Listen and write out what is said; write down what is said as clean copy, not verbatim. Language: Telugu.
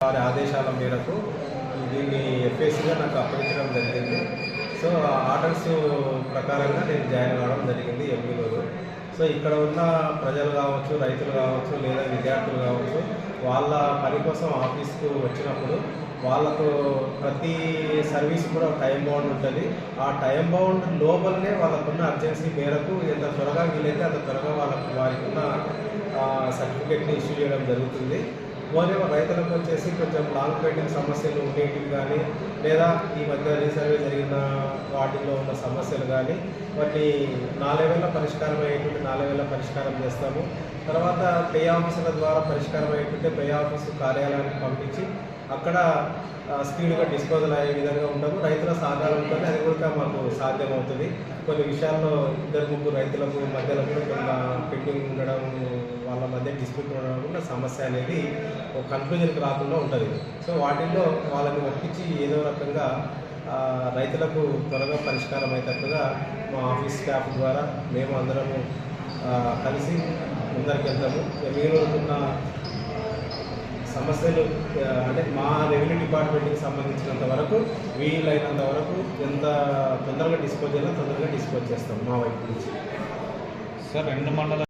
వారి ఆదేశాల మేరకు దీన్ని ఎఫ్ఏసీగా నాకు అప్పగించడం జరిగింది. సో ఆ ఆర్డర్స్ ప్రకారంగా నేను జాయిన్ అవ్వడం జరిగింది ఎంపీలో. సో ఇక్కడ ఉన్న ప్రజలు కావచ్చు, రైతులు కావచ్చు, లేదా విద్యార్థులు కావచ్చు, వాళ్ళ పని కోసం ఆఫీస్కు వచ్చినప్పుడు వాళ్ళకు ప్రతి సర్వీస్ కూడా టైం బౌండ్ ఉంటుంది. ఆ టైం బౌండ్ లోపలనే వాళ్ళకున్న అర్జెన్సీ మేరకు ఎంత త్వరగా వీలైతే అంత త్వరగా వారికి ఉన్న సర్టిఫికేట్ని ఇష్యూ చేయడం జరుగుతుంది. మోరేమో రైతులకు వచ్చేసి కొంచెం లాంగ్ పెండింగ్ సమస్యలు ఉండేటివి కానీ, లేదా ఈ మధ్య రీసర్వే జరిగిన వాటిల్లో ఉన్న సమస్యలు కానీ వాటిని 4 వేల పరిష్కారం అయ్యేటువంటి 4 వేల పరిష్కారం చేస్తాము. తర్వాత పే ఆఫీసుల ద్వారా పరిష్కారం అయ్యేటువంటి పే ఆఫీసు కార్యాలయానికి పంపించి అక్కడ స్పీడ్గా డిస్పోజల్ అయ్యే విధంగా ఉంటాము. రైతుల సహకారంతో అది కూడా మాకు సాధ్యమవుతుంది. కొన్ని విషయాల్లో 2-3 రైతులకు మధ్యలో కూడా కొంత పెండింగ్ ఉండడం, వాళ్ళ మధ్య డిస్ప్యూట్ ఉండడం కూడా సమస్య అనేది ఒక కన్క్లూజన్కి రాకుండా ఉంటుంది. సో వాటిల్లో వాళ్ళని ఒప్పించి ఏదో రకంగా రైతులకు త్వరగా పరిష్కారం అయ్యేటట్టుగా మా ఆఫీస్ స్టాఫ్ ద్వారా మేము అందరము కలిసి ముందరికి వెళ్తాము. మీరు ఉన్న సమస్యలు అంటే మా రెవెన్యూ డిపార్ట్మెంట్కి సంబంధించినంత వరకు వీలైనంత వరకు ఎంత తొందరగా డిస్పోజ్ చేయాలో తొందరగా డిస్పోజ్ చేస్తాం మా వైపు నుంచి. సార్ 2 మండల